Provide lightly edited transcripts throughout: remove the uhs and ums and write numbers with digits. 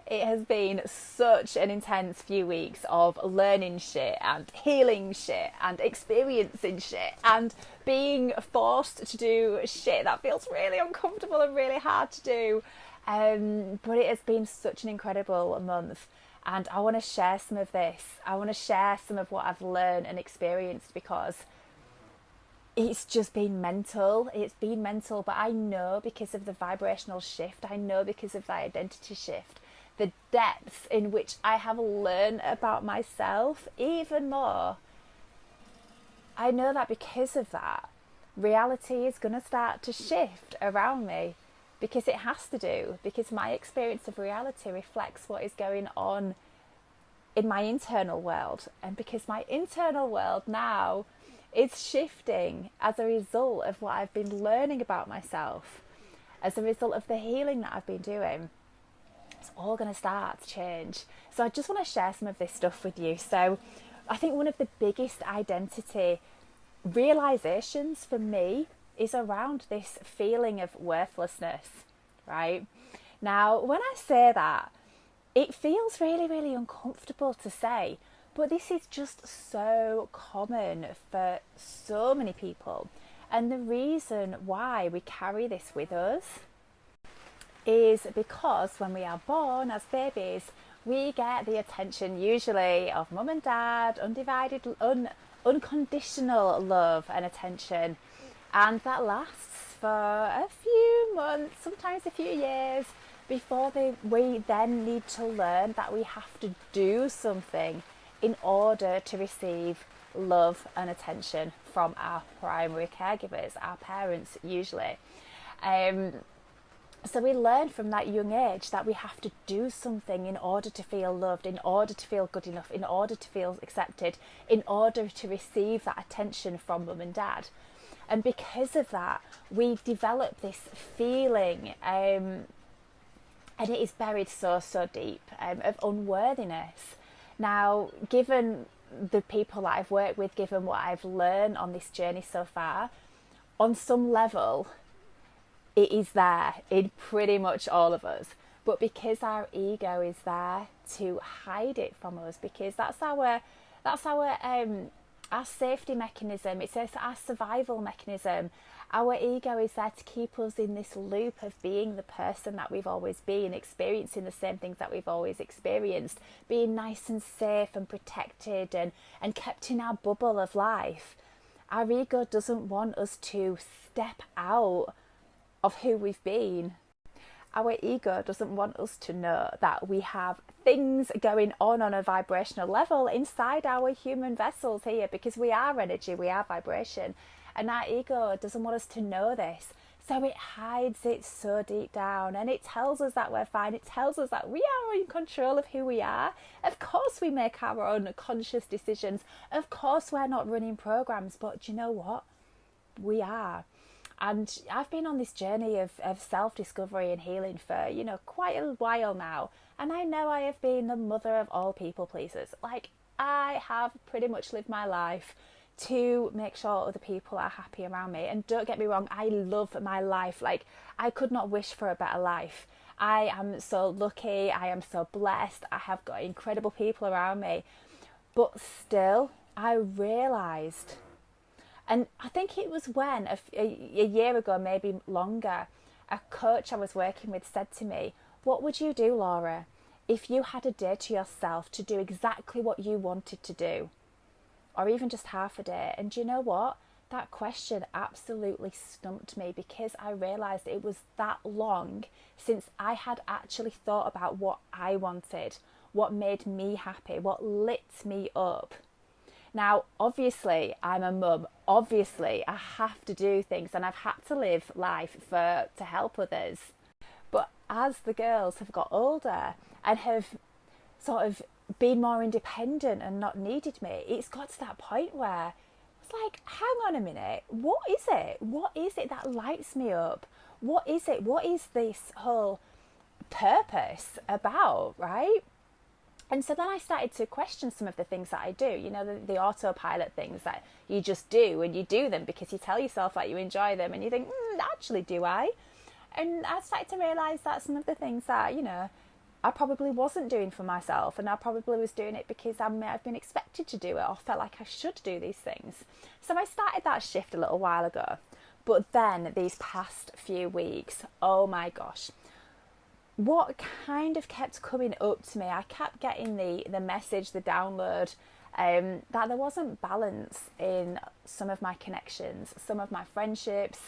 It has been such an intense few weeks of learning shit and healing shit and experiencing shit and being forced to do shit that feels really uncomfortable and really hard to do. But it has been such an incredible month. And I want to share some of this. I want to share some of what I've learned and experienced because it's just been mental. It's been mental, but I know because of the vibrational shift, I know because of the identity shift, the depths in which I have learned about myself even more. I know that because of that, reality is going to start to shift around me because it has to do, because my experience of reality reflects what is going on in my internal world, and because my internal world now is shifting as a result of what I've been learning about myself, as a result of the healing that I've been doing. It's all going to start to change. So I just want to share some of this stuff with you. So I think one of the biggest identity realizations for me is around this feeling of worthlessness, right? Now, when I say that, it feels really, really uncomfortable to say, but this is just so common for so many people. And the reason why we carry this with us is because when we are born as babies, we get the attention usually of mum and dad, unconditional love and attention. And that lasts for a few months, sometimes a few years, before we then need to learn that we have to do something in order to receive love and attention from our primary caregivers, our parents usually. So we learn from that young age that we have to do something in order to feel loved, in order to feel good enough, in order to feel accepted, in order to receive that attention from mum and dad. And because of that, we develop this feeling, and it is buried so deep, of unworthiness. Now, given the people that I've worked with, given what I've learned on this journey so far, on some level, it is there in pretty much all of us. But because our ego is there to hide it from us, because that's our safety mechanism, it's our survival mechanism. Our ego is there to keep us in this loop of being the person that we've always been, experiencing the same things that we've always experienced, being nice and safe and protected and kept in our bubble of life. Our ego doesn't want us to step out of who we've been. Our ego doesn't want us to know that we have things going on a vibrational level inside our human vessels here, because we are energy, we are vibration, and our ego doesn't want us to know this. So it hides it so deep down, and it tells us that we're fine. It tells us that we are in control of who we are. Of course we make our own conscious decisions. Of course we're not running programs, but do you know what? We are. And I've been on this journey of self-discovery and healing for, quite a while now. And I know I have been the mother of all people pleasers. Like, I have pretty much lived my life to make sure other people are happy around me. And don't get me wrong, I love my life. Like, I could not wish for a better life. I am so lucky. I am so blessed. I have got incredible people around me. But still, I realised, and I think it was when, a year ago, maybe longer, a coach I was working with said to me, "What would you do, Laura, if you had a day to yourself to do exactly what you wanted to do? Or even just half a day?" And do you know what? That question absolutely stumped me, because I realised it was that long since I had actually thought about what I wanted, what made me happy, what lit me up. Now, obviously, I'm a mum. Obviously, I have to do things, and I've had to live life to help others. But as the girls have got older and have sort of been more independent and not needed me, it's got to that point where it's like, hang on a minute, what is it? What is it that lights me up? What is it? What is this whole purpose about, right? And so then I started to question some of the things that I do, the autopilot things that you just do, and you do them because you tell yourself that you enjoy them, and you think, actually, do I? And I started to realise that some of the things that, I probably wasn't doing for myself, and I probably was doing it because I may have been expected to do it or felt like I should do these things. So I started that shift a little while ago. But then these past few weeks, oh my gosh, what kind of kept coming up to me, I kept getting the message, the download, that there wasn't balance in some of my connections, some of my friendships,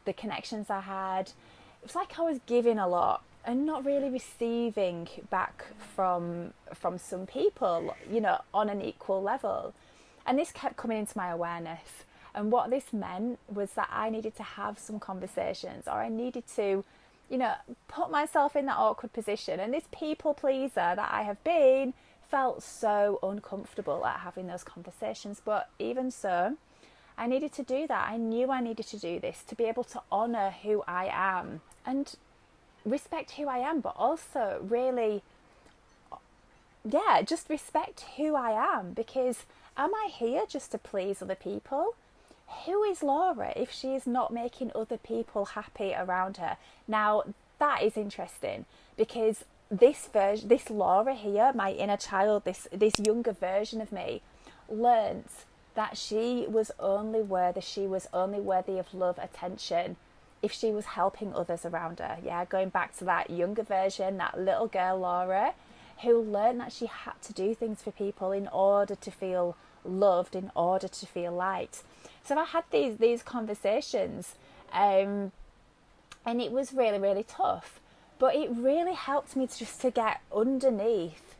the connections I had. It was like I was giving a lot and not really receiving back from some people, on an equal level. And this kept coming into my awareness. And what this meant was that I needed to have some conversations, or I needed to, put myself in that awkward position. And this people pleaser that I have been felt so uncomfortable at having those conversations. But even so, I needed to do that. I knew I needed to do this to be able to honour who I am and respect who I am, but also really, just respect who I am. Because am I here just to please other people? Who is Laura if she is not making other people happy around her? Now, that is interesting, because this Laura here, my inner child, this younger version of me, learnt that she was only worthy of love, attention, if she was helping others around her. Yeah, going back to that younger version, that little girl Laura, who learned that she had to do things for people in order to feel loved, in order to feel liked. So I had these conversations, and it was really, really tough. But it really helped me just to get underneath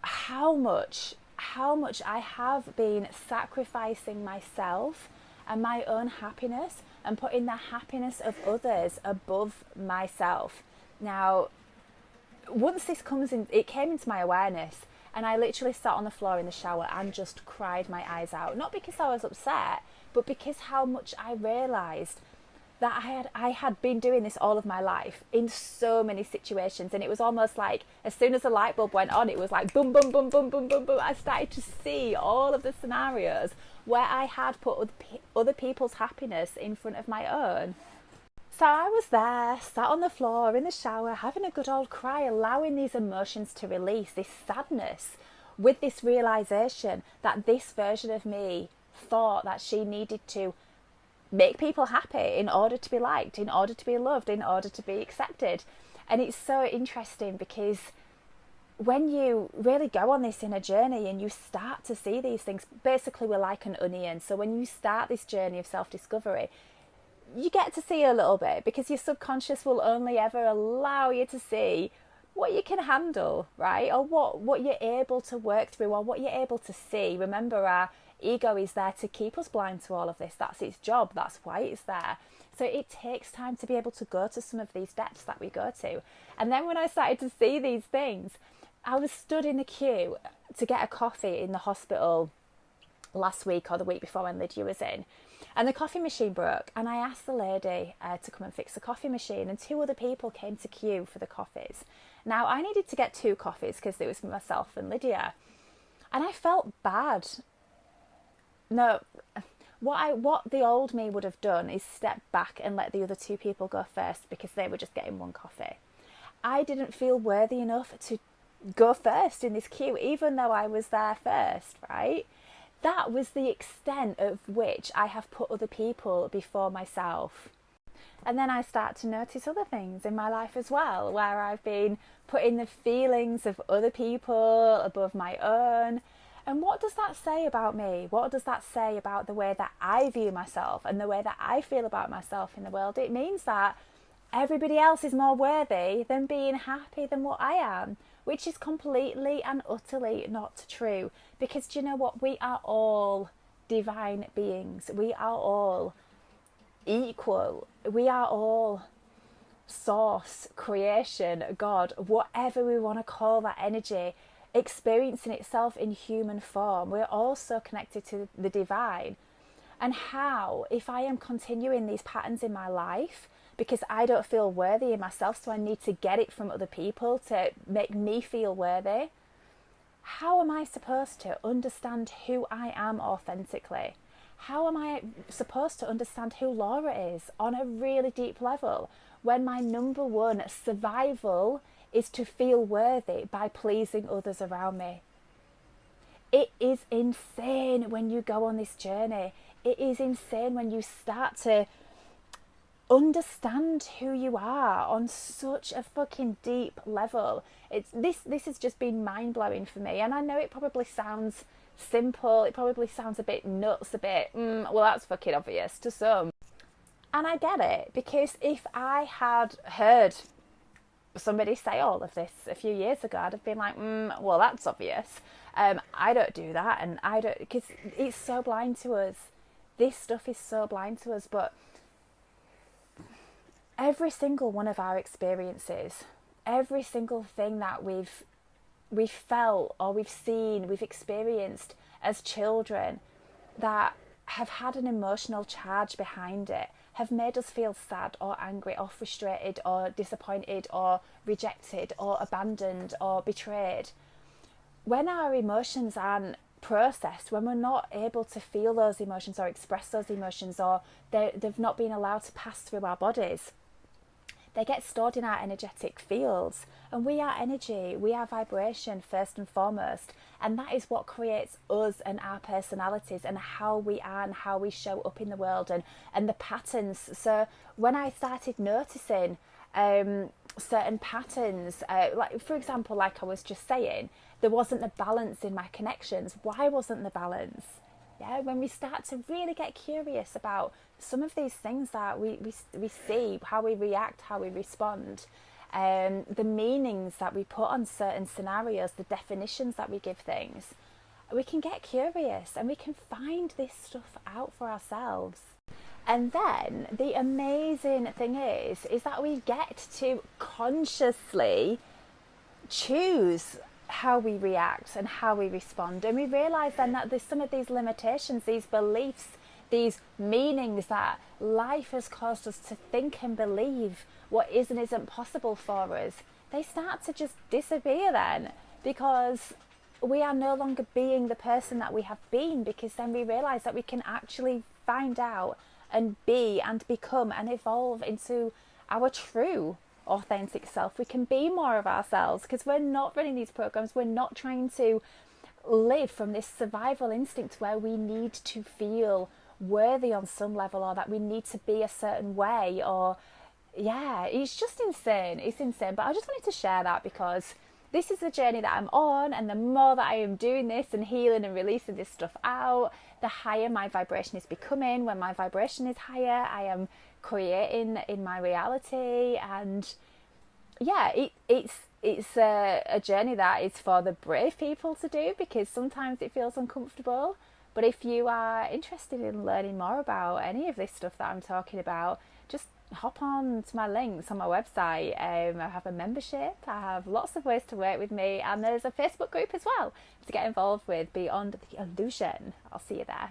how much I have been sacrificing myself and my own happiness and putting the happiness of others above myself. Now, once this it came into my awareness, and I literally sat on the floor in the shower and just cried my eyes out. Not because I was upset, but because how much I realised that I had been doing this all of my life in so many situations. And it was almost like as soon as the light bulb went on, it was like boom, boom, boom, boom, boom, boom, boom. I started to see all of the scenarios where I had put other people's happiness in front of my own. So I was there, sat on the floor in the shower, having a good old cry, allowing these emotions to release, this sadness, with this realisation that this version of me thought that she needed to make people happy in order to be liked, in order to be loved, in order to be accepted. And it's so interesting because when you really go on this inner journey and you start to see these things, basically we're like an onion. So when you start this journey of self-discovery, you get to see a little bit, because your subconscious will only ever allow you to see what you can handle, right? Or what you're able to work through, or what you're able to see. Remember, our ego is there to keep us blind to all of this. That's its job. That's why it's there. So it takes time to be able to go to some of these depths that we go to. And then when I started to see these things, I was stood in the queue to get a coffee in the hospital last week or the week before when Lydia was in. And the coffee machine broke, and I asked the lady to come and fix the coffee machine, and 2 other people came to queue for the coffees. Now, I needed to get 2 coffees because it was for myself and Lydia. And I felt bad. No, what the old me would have done is step back and let the other 2 people go first because they were just getting 1 coffee. I didn't feel worthy enough to go first in this queue, even though I was there first, right? That was the extent of which I have put other people before myself. And then I start to notice other things in my life as well, where I've been putting the feelings of other people above my own. And what does that say about me? What does that say about the way that I view myself and the way that I feel about myself in the world? It means that everybody else is more worthy than being happy than what I am, which is completely and utterly not true. Because do you know what? We are all divine beings. We are all equal. We are all source, creation, God, whatever we want to call that energy, experiencing itself in human form. We're also connected to the divine. And how, if I am continuing these patterns in my life, because I don't feel worthy in myself, so I need to get it from other people to make me feel worthy, how am I supposed to understand who I am authentically? How am I supposed to understand who Laura is on a really deep level when my number one survival is to feel worthy by pleasing others around me. It is insane when you go on this journey. It is insane when you start to understand who you are on such a fucking deep level. This has just been mind-blowing for me, and I know it probably sounds simple, it probably sounds a bit nuts, a bit well, that's fucking obvious to some, and I get it, because if I had heard somebody say all of this a few years ago, I'd have been like, well, that's obvious. I don't do that, and I don't, because it's so blind to us. This stuff is so blind to us. But every single one of our experiences, every single thing that we've felt or we've seen, we've experienced as children that have had an emotional charge behind it, have made us feel sad or angry or frustrated or disappointed or rejected or abandoned or betrayed. When our emotions aren't processed, when we're not able to feel those emotions or express those emotions, or they've not been allowed to pass through our bodies, they get stored in our energetic fields. And we are energy, we are vibration first and foremost, and that is what creates us and our personalities and how we are and how we show up in the world, and the patterns. So when I started noticing certain patterns, like for example, like I was just saying, there wasn't the balance in my connections. Why wasn't the balance? Yeah, when we start to really get curious about some of these things that we see, how we react, how we respond, the meanings that we put on certain scenarios, the definitions that we give things, we can get curious and we can find this stuff out for ourselves. And then the amazing thing is that we get to consciously choose how we react and how we respond. And we realise then that there's some of these limitations, these beliefs, these meanings that life has caused us to think and believe what is and isn't possible for us. They start to just disappear then, because we are no longer being the person that we have been, because then we realise that we can actually find out and be and become and evolve into our true authentic self. We can be more of ourselves because we're not running these programs. We're not trying to live from this survival instinct where we need to feel worthy on some level, or that we need to be a certain way, or yeah, it's just insane. It's insane. But I just wanted to share that because this is the journey that I'm on, and the more that I am doing this and healing and releasing this stuff out, the higher my vibration is becoming. When my vibration is higher, I am creating in my reality. And yeah, it's a journey that is for the brave people to do, because sometimes it feels uncomfortable. But if you are interested in learning more about any of this stuff that I'm talking about, just hop on to my links on my website. I have a membership, I have lots of ways to work with me, and there's a Facebook group as well to get involved with, Beyond the Illusion. I'll see you there.